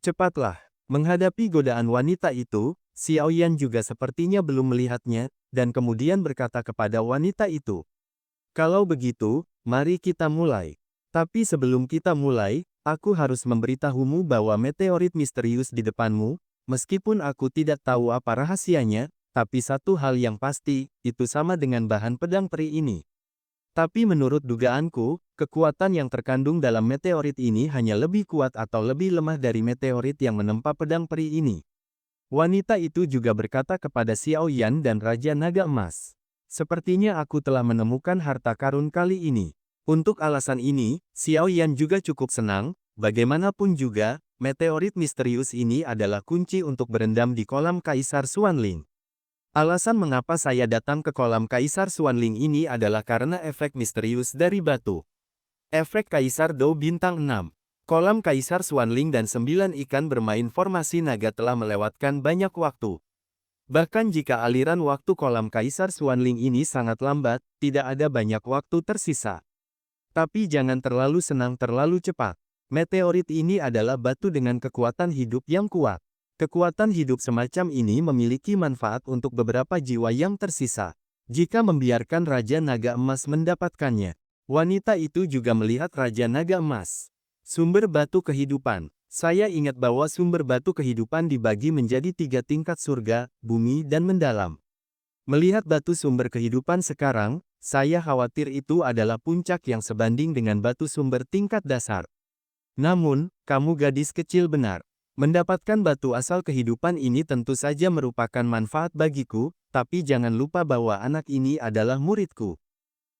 Cepatlah, menghadapi godaan wanita itu, Xiao Yan juga sepertinya belum melihatnya, dan kemudian berkata kepada wanita itu, "Kalau begitu, mari kita mulai. Tapi sebelum kita mulai, aku harus memberitahumu bahwa meteorit misterius di depanmu, meskipun aku tidak tahu apa rahasianya, tapi satu hal yang pasti, itu sama dengan bahan pedang peri ini. Tapi menurut dugaanku, kekuatan yang terkandung dalam meteorit ini hanya lebih kuat atau lebih lemah dari meteorit yang menempa pedang peri ini." Wanita itu juga berkata kepada Xiao Yan dan Raja Naga Emas, "Sepertinya aku telah menemukan harta karun kali ini." Untuk alasan ini, Xiao Yan juga cukup senang, bagaimanapun juga, meteorit misterius ini adalah kunci untuk berendam di kolam Kaisar Xuanling. Alasan mengapa saya datang ke kolam Kaisar Xuanling ini adalah karena efek misterius dari batu. Efek Kaisar Dou Bintang 6. Kolam Kaisar Xuanling dan 9 ikan bermain formasi naga telah melewatkan banyak waktu. Bahkan jika aliran waktu kolam Kaisar Xuanling ini sangat lambat, tidak ada banyak waktu tersisa. Tapi jangan terlalu senang terlalu cepat. Meteorit ini adalah batu dengan kekuatan hidup yang kuat. Kekuatan hidup semacam ini memiliki manfaat untuk beberapa jiwa yang tersisa. Jika membiarkan Raja Naga Emas mendapatkannya. Wanita itu juga melihat Raja Naga Emas. Sumber batu kehidupan. Saya ingat bahwa sumber batu kehidupan dibagi menjadi 3 tingkat surga, bumi dan mendalam. Melihat batu sumber kehidupan sekarang, saya khawatir itu adalah puncak yang sebanding dengan batu sumber tingkat dasar. Namun, kamu gadis kecil benar. Mendapatkan batu asal kehidupan ini tentu saja merupakan manfaat bagiku, tapi jangan lupa bahwa anak ini adalah muridku.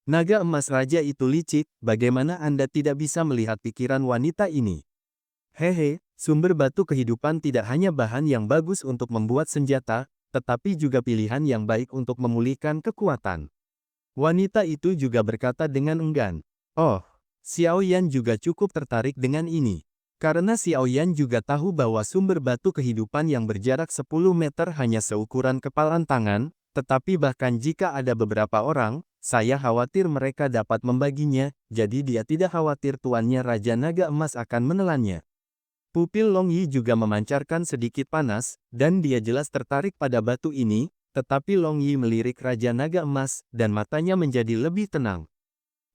Naga emas raja itu licik, bagaimana Anda tidak bisa melihat pikiran wanita ini? Hehe, sumber batu kehidupan tidak hanya bahan yang bagus untuk membuat senjata, tetapi juga pilihan yang baik untuk memulihkan kekuatan. Wanita itu juga berkata dengan enggan. Oh, Xiao Yan juga cukup tertarik dengan ini. Karena Xiao Yan juga tahu bahwa sumber batu kehidupan yang berjarak 10 meter hanya seukuran kepalan tangan, tetapi bahkan jika ada beberapa orang, saya khawatir mereka dapat membaginya, jadi dia tidak khawatir tuannya Raja Naga Emas akan menelannya. Pupil Long Yi juga memancarkan sedikit panas, dan dia jelas tertarik pada batu ini, tetapi Long Yi melirik Raja Naga Emas, dan matanya menjadi lebih tenang.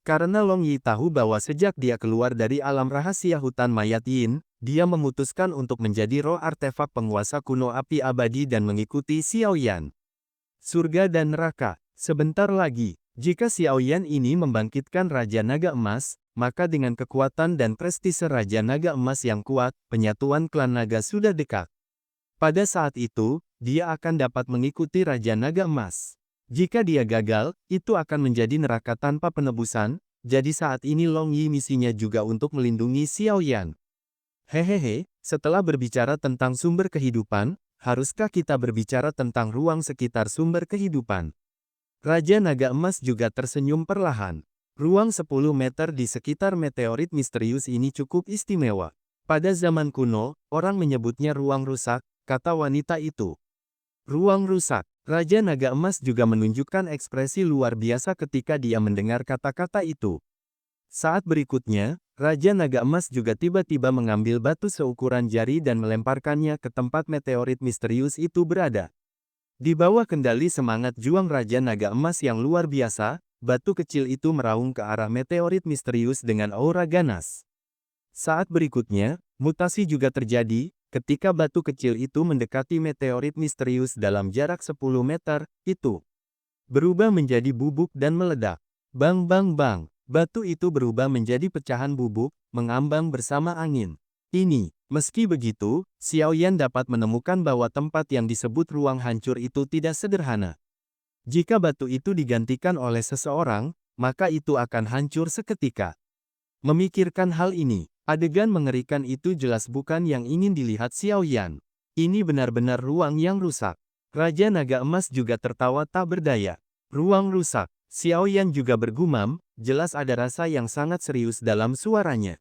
Karena Long Yi tahu bahwa sejak dia keluar dari alam rahasia hutan mayat Yin, dia memutuskan untuk menjadi roh artefak penguasa kuno api abadi dan mengikuti Xiao Yan. Surga dan neraka. Sebentar lagi, jika Xiao Yan ini membangkitkan Raja Naga Emas, maka dengan kekuatan dan prestise Raja Naga Emas yang kuat, penyatuan klan naga sudah dekat. Pada saat itu, dia akan dapat mengikuti Raja Naga Emas. Jika dia gagal, itu akan menjadi neraka tanpa penebusan, jadi saat ini Long Yi misinya juga untuk melindungi Xiao Yan. Hehehe, setelah berbicara tentang sumber kehidupan, haruskah kita berbicara tentang ruang sekitar sumber kehidupan? Raja Naga Emas juga tersenyum perlahan. Ruang 10 meter di sekitar meteorit misterius ini cukup istimewa. Pada zaman kuno, orang menyebutnya ruang rusak, kata wanita itu. Ruang rusak. Raja Naga Emas juga menunjukkan ekspresi luar biasa ketika dia mendengar kata-kata itu. Saat berikutnya, Raja Naga Emas juga tiba-tiba mengambil batu seukuran jari dan melemparkannya ke tempat meteorit misterius itu berada. Di bawah kendali semangat juang Raja Naga Emas yang luar biasa, batu kecil itu meraung ke arah meteorit misterius dengan aura ganas. Saat berikutnya, mutasi juga terjadi, ketika batu kecil itu mendekati meteorit misterius dalam jarak 10 meter, itu berubah menjadi bubuk dan meledak. Bang bang bang, batu itu berubah menjadi pecahan bubuk, mengambang bersama angin. Meski begitu, Xiao Yan dapat menemukan bahwa tempat yang disebut ruang hancur itu tidak sederhana. Jika batu itu digantikan oleh seseorang, maka itu akan hancur seketika. Memikirkan hal ini, adegan mengerikan itu jelas bukan yang ingin dilihat Xiao Yan. Ini benar-benar ruang yang rusak. Raja Naga Emas juga tertawa tak berdaya. Ruang rusak. Xiao Yan juga bergumam, jelas ada rasa yang sangat serius dalam suaranya.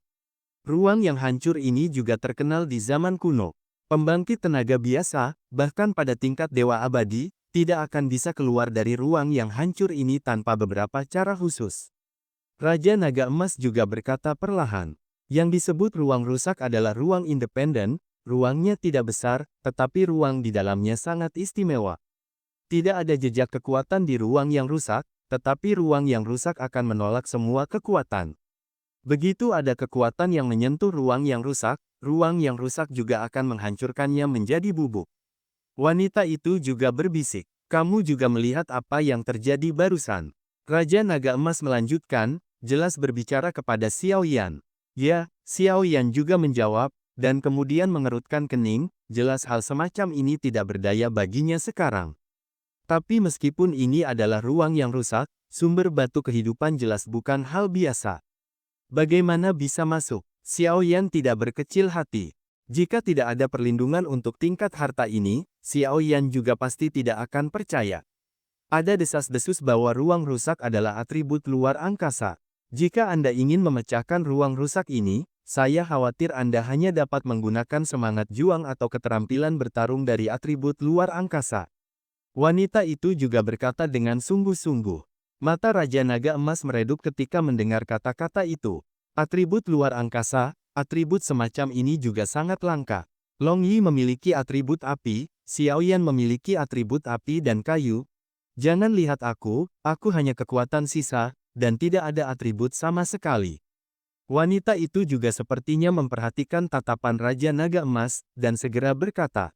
Ruang yang hancur ini juga terkenal di zaman kuno. Pembangkit tenaga biasa, bahkan pada tingkat dewa abadi, tidak akan bisa keluar dari ruang yang hancur ini tanpa beberapa cara khusus. Raja Naga Emas juga berkata perlahan. Yang disebut ruang rusak adalah ruang independen, ruangnya tidak besar, tetapi ruang di dalamnya sangat istimewa. Tidak ada jejak kekuatan di ruang yang rusak, tetapi ruang yang rusak akan menolak semua kekuatan. Begitu ada kekuatan yang menyentuh ruang yang rusak juga akan menghancurkannya menjadi bubuk. Wanita itu juga berbisik. Kamu juga melihat apa yang terjadi barusan. Raja Naga Emas melanjutkan, jelas berbicara kepada Xiao Yan. Ya, Xiao Yan juga menjawab, dan kemudian mengerutkan kening, jelas hal semacam ini tidak berdaya baginya sekarang. Tapi meskipun ini adalah ruang yang rusak, sumber batu kehidupan jelas bukan hal biasa. Bagaimana bisa masuk? Xiao Yan tidak berkecil hati. Jika tidak ada perlindungan untuk tingkat harta ini, Xiao Yan juga pasti tidak akan percaya. Ada desas-desus bahwa ruang rusak adalah atribut luar angkasa. Jika Anda ingin memecahkan ruang rusak ini, saya khawatir Anda hanya dapat menggunakan semangat juang atau keterampilan bertarung dari atribut luar angkasa. Wanita itu juga berkata dengan sungguh-sungguh. Mata Raja Naga Emas meredup ketika mendengar kata-kata itu. Atribut luar angkasa, atribut semacam ini juga sangat langka. Long Yi memiliki atribut api, Xiao Yan memiliki atribut api dan kayu. Jangan lihat aku hanya kekuatan sisa, dan tidak ada atribut sama sekali. Wanita itu juga sepertinya memperhatikan tatapan Raja Naga Emas, dan segera berkata.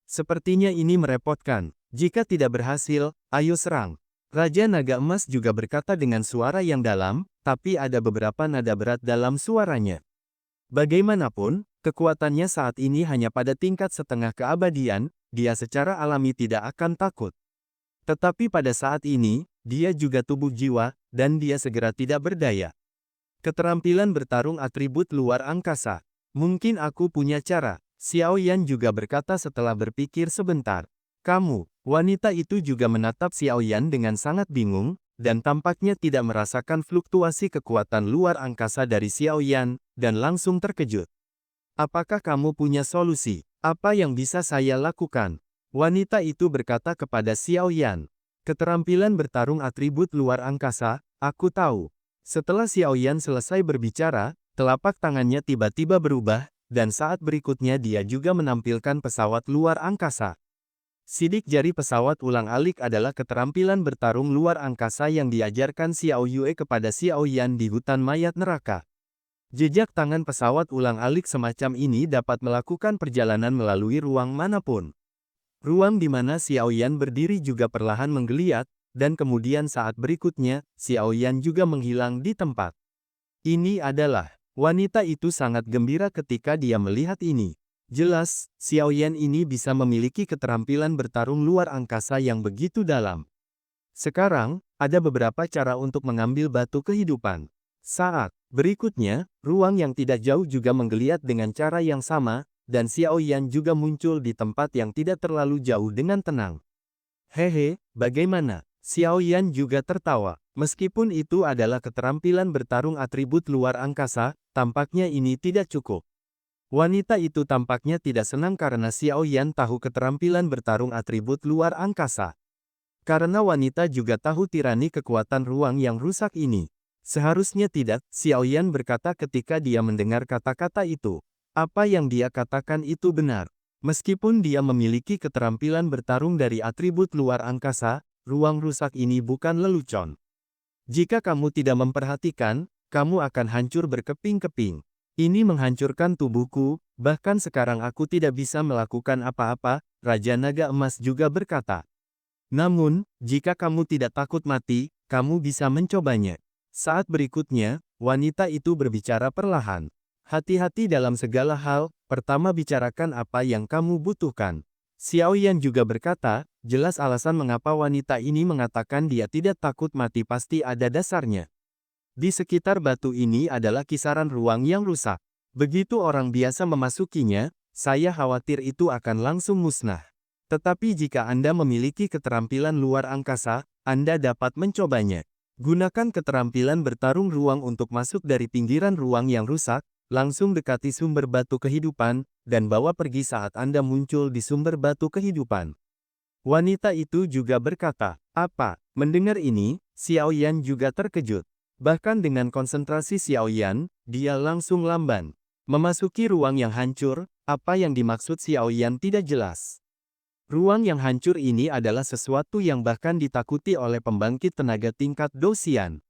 Sepertinya ini merepotkan. Jika tidak berhasil, ayo serang. Raja Naga Emas juga berkata dengan suara yang dalam, tapi ada beberapa nada berat dalam suaranya. Bagaimanapun, kekuatannya saat ini hanya pada tingkat setengah keabadian, dia secara alami tidak akan takut. Tetapi pada saat ini, dia juga tubuh jiwa, dan dia segera tidak berdaya. Keterampilan bertarung atribut luar angkasa. Mungkin aku punya cara. Xiao Yan juga berkata setelah berpikir sebentar. Kamu, wanita itu juga menatap Xiao Yan dengan sangat bingung, dan tampaknya tidak merasakan fluktuasi kekuatan luar angkasa dari Xiao Yan, dan langsung terkejut. Apakah kamu punya solusi? Apa yang bisa saya lakukan? Wanita itu berkata kepada Xiao Yan. Keterampilan bertarung atribut luar angkasa, aku tahu. Setelah Xiao Yan selesai berbicara, telapak tangannya tiba-tiba berubah, dan saat berikutnya dia juga menampilkan pesawat luar angkasa. Sidik jari pesawat ulang-alik adalah keterampilan bertarung luar angkasa yang diajarkan Xiao Yue kepada Xiao Yan di hutan mayat neraka. Jejak tangan pesawat ulang-alik semacam ini dapat melakukan perjalanan melalui ruang manapun. Ruang di mana Xiao Yan berdiri juga perlahan menggeliat, dan kemudian saat berikutnya, Xiao Yan juga menghilang di tempat. Ini adalah, wanita itu sangat gembira ketika dia melihat ini. Jelas, Xiao Yan ini bisa memiliki keterampilan bertarung luar angkasa yang begitu dalam. Sekarang, ada beberapa cara untuk mengambil batu kehidupan. Saat berikutnya, ruang yang tidak jauh juga menggeliat dengan cara yang sama, dan Xiao Yan juga muncul di tempat yang tidak terlalu jauh dengan tenang. Hehe, bagaimana? Xiao Yan juga tertawa. Meskipun itu adalah keterampilan bertarung atribut luar angkasa, tampaknya ini tidak cukup. Wanita itu tampaknya tidak senang karena Xiao Yan tahu keterampilan bertarung atribut luar angkasa. Karena wanita juga tahu tirani kekuatan ruang yang rusak ini. Seharusnya tidak, Xiao Yan berkata ketika dia mendengar kata-kata itu. Apa yang dia katakan itu benar. Meskipun dia memiliki keterampilan bertarung dari atribut luar angkasa, ruang rusak ini bukan lelucon. Jika kamu tidak memperhatikan, kamu akan hancur berkeping-keping. Ini menghancurkan tubuhku, bahkan sekarang aku tidak bisa melakukan apa-apa, Raja Naga Emas juga berkata. Namun, jika kamu tidak takut mati, kamu bisa mencobanya. Saat berikutnya, wanita itu berbicara perlahan. Hati-hati dalam segala hal, pertama bicarakan apa yang kamu butuhkan. Xiao Yan juga berkata, jelas alasan mengapa wanita ini mengatakan dia tidak takut mati pasti ada dasarnya. Di sekitar batu ini adalah kisaran ruang yang rusak. Begitu orang biasa memasukinya, saya khawatir itu akan langsung musnah. Tetapi jika Anda memiliki keterampilan luar angkasa, Anda dapat mencobanya. Gunakan keterampilan bertarung ruang untuk masuk dari pinggiran ruang yang rusak, langsung dekati sumber batu kehidupan, dan bawa pergi saat Anda muncul di sumber batu kehidupan. Wanita itu juga berkata, apa? Mendengar ini, Xiao Yan juga terkejut. Bahkan dengan konsentrasi Xiao Yan, dia langsung lamban. Memasuki ruang yang hancur, Apa yang dimaksud Xiao Yan tidak jelas. Ruang yang hancur ini adalah sesuatu yang bahkan ditakuti oleh pembangkit tenaga tingkat Do Xian.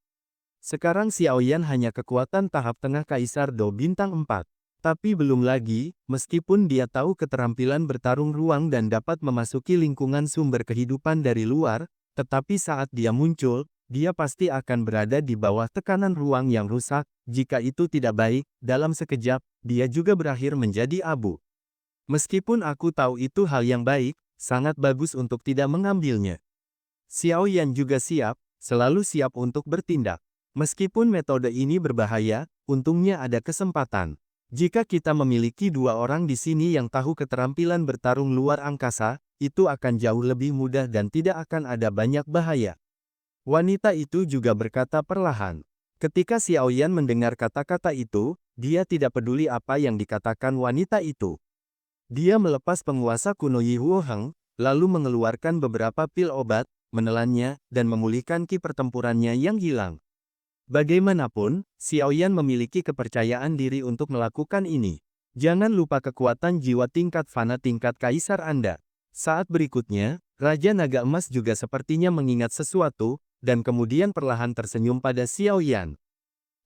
Sekarang Xiao Yan hanya kekuatan tahap tengah Kaisar Do Bintang 4. Tapi belum lagi, meskipun dia tahu keterampilan bertarung ruang dan dapat memasuki lingkungan sumber kehidupan dari luar, tetapi saat dia muncul, dia pasti akan berada di bawah tekanan ruang yang rusak. Jika itu tidak baik, dalam sekejap, dia juga berakhir menjadi abu. Meskipun aku tahu itu hal yang baik, sangat bagus untuk tidak mengambilnya. Xiao Yan juga siap, selalu siap untuk bertindak. Meskipun metode ini berbahaya, untungnya ada kesempatan. Jika kita memiliki dua orang di sini yang tahu keterampilan bertarung luar angkasa, itu akan jauh lebih mudah dan tidak akan ada banyak bahaya. Wanita itu juga berkata perlahan. Ketika Xiao Yan mendengar kata-kata itu, dia tidak peduli apa yang dikatakan wanita itu. Dia melepas penguasa kuno Yi Huoheng, lalu mengeluarkan beberapa pil obat, menelannya, dan memulihkan ki pertempurannya yang hilang. Bagaimanapun, Xiao Yan memiliki kepercayaan diri untuk melakukan ini. Jangan lupa kekuatan jiwa tingkat fana tingkat kaisar Anda. Saat berikutnya, Raja Naga Emas juga sepertinya mengingat sesuatu, dan kemudian perlahan tersenyum pada Xiao Yan.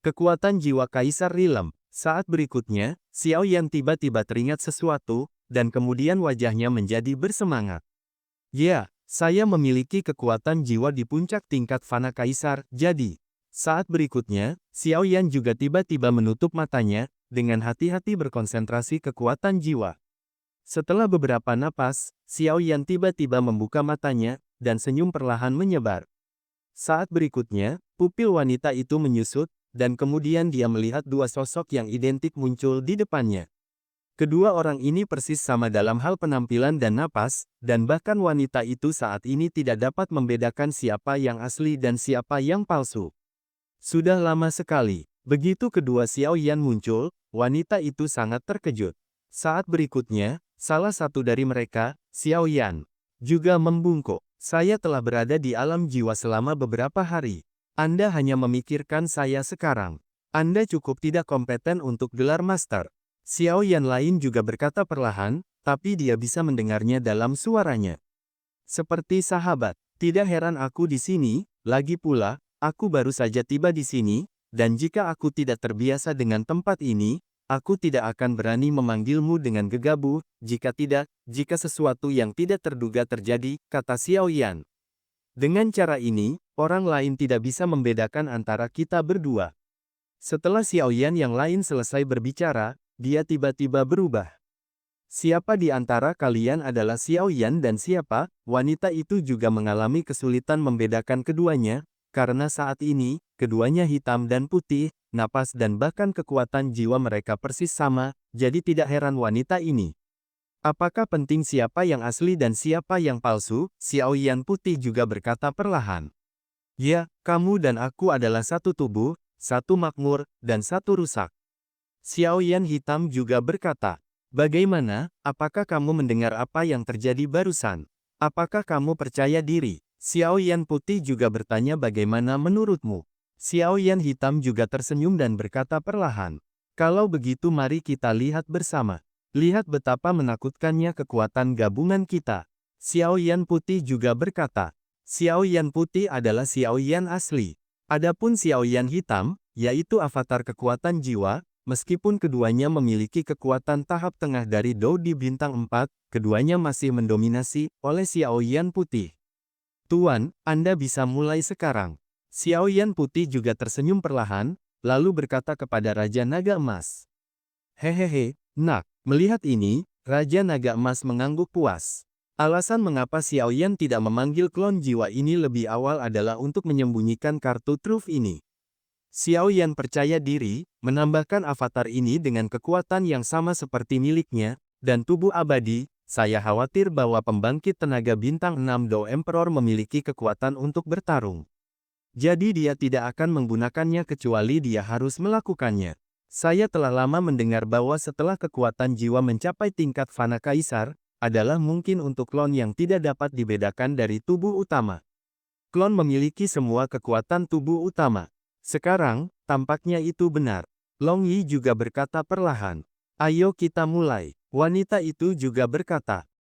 Kekuatan jiwa kaisar Rilem. Saat berikutnya, Xiao Yan tiba-tiba teringat sesuatu, dan kemudian wajahnya menjadi bersemangat. Ya, saya memiliki kekuatan jiwa di puncak tingkat fana kaisar, jadi. Saat berikutnya, Xiao Yan juga tiba-tiba menutup matanya, dengan hati-hati berkonsentrasi kekuatan jiwa. Setelah beberapa napas, Xiao Yan tiba-tiba membuka matanya, dan senyum perlahan menyebar. Saat berikutnya, pupil wanita itu menyusut, dan kemudian dia melihat dua sosok yang identik muncul di depannya. Kedua orang ini persis sama dalam hal penampilan dan napas, dan bahkan wanita itu saat ini tidak dapat membedakan siapa yang asli dan siapa yang palsu. Sudah lama sekali, begitu kedua Xiao Yan muncul, wanita itu sangat terkejut. Saat berikutnya, salah satu dari mereka, Xiao Yan, juga membungkuk. Saya telah berada di alam jiwa selama beberapa hari. Anda hanya memikirkan saya sekarang. Anda cukup tidak kompeten untuk gelar master. Xiao Yan lain juga berkata perlahan, tapi dia bisa mendengarnya dalam suaranya. Seperti sahabat, tidak heran aku di sini, lagi pula, aku baru saja tiba di sini, dan jika aku tidak terbiasa dengan tempat ini, aku tidak akan berani memanggilmu dengan gegabah, jika tidak, jika sesuatu yang tidak terduga terjadi, kata Xiao Yan. Dengan cara ini, orang lain tidak bisa membedakan antara kita berdua. Setelah Xiao Yan yang lain selesai berbicara, dia tiba-tiba berubah. Siapa di antara kalian adalah Xiao Yan dan siapa? Wanita itu juga mengalami kesulitan membedakan keduanya, karena saat ini, keduanya hitam dan putih, napas dan bahkan kekuatan jiwa mereka persis sama, jadi tidak heran wanita ini. Apakah penting siapa yang asli dan siapa yang palsu? Xiao Yan putih juga berkata perlahan. Ya, kamu dan aku adalah satu tubuh, satu makmur, dan satu rusak. Xiao Yan hitam juga berkata, bagaimana, apakah kamu mendengar apa yang terjadi barusan? Apakah kamu percaya diri? Xiao Yan putih juga bertanya bagaimana menurutmu? Xiao Yan hitam juga tersenyum dan berkata perlahan. Kalau begitu mari kita lihat bersama. Lihat betapa menakutkannya kekuatan gabungan kita. Xiao Yan putih juga berkata. Xiao Yan putih adalah Xiao Yan asli. Adapun Xiao Yan hitam, yaitu avatar kekuatan jiwa, meskipun keduanya memiliki kekuatan tahap tengah dari Do di bintang 4, keduanya masih mendominasi oleh Xiao Yan putih. Tuan, Anda bisa mulai sekarang. Xiao Yan putih juga tersenyum perlahan, lalu berkata kepada Raja Naga Emas. Hehehe, nak, melihat ini, Raja Naga Emas mengangguk puas. Alasan mengapa Xiao Yan tidak memanggil klon jiwa ini lebih awal adalah untuk menyembunyikan kartu truf ini. Xiao Yan percaya diri, menambahkan avatar ini dengan kekuatan yang sama seperti miliknya, dan tubuh abadi. Saya khawatir bahwa pembangkit tenaga bintang 6 Do Emperor memiliki kekuatan untuk bertarung. Jadi dia tidak akan menggunakannya kecuali dia harus melakukannya. Saya telah lama mendengar bahwa setelah kekuatan jiwa mencapai tingkat fana kaisar, adalah mungkin untuk klon yang tidak dapat dibedakan dari tubuh utama. Klon memiliki semua kekuatan tubuh utama. Sekarang, tampaknya itu benar. Long Yi juga berkata perlahan. Ayo kita mulai. Wanita itu juga berkata,